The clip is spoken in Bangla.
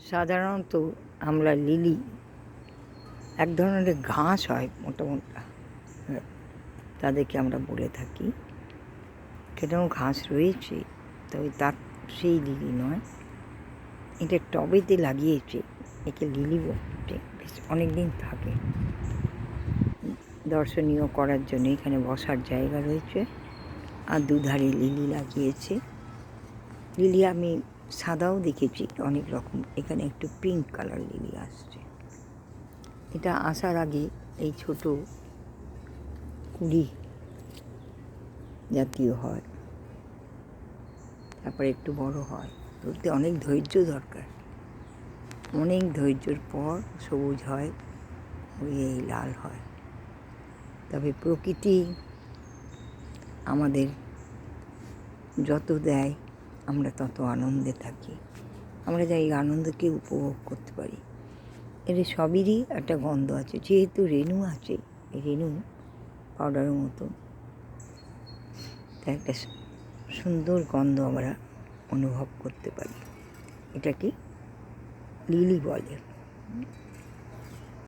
সাধারণত আমরা লিলি এক ধরনের ঘাস হয় মোটা মোটা, তাদেরকে আমরা বলে থাকি। সেটাও ঘাস রয়েছে, তবে তার সেই লিলি নয়। এটা টবেতে লাগিয়েছে, একে লিলি বলতে বেশ অনেক দিন থাকে। দর্শনীয় করার জন্য এখানে বসার জায়গা রয়েছে, আর দুধারে লিলি লাগিয়েছে। লিলি আমি সাদাও দেখেছি অনেক রকম, এখানে একটু পিঙ্ক কালার লিলি আসছে। এটা আসার আগে এই ছোট কুড়ি জাতীয় হয়, তারপরে একটু বড় হয়। ধরতে অনেক ধৈর্য দরকার, অনেক ধৈর্যর পর সবুজ হয়, এই লাল হয়। তবে প্রকৃতি আমাদের যত দেয় আমরা তত আনন্দে থাকি, আমরা যাই আনন্দকে উপভোগ করতে পারি। এর সবেরই একটা গন্ধ আছে, যেহেতু রেণু আছে, এই রেণু পাউডারের মতো, তাই একটা সুন্দর গন্ধ আমরা অনুভব করতে পারি। এটাকে লিলি বলে।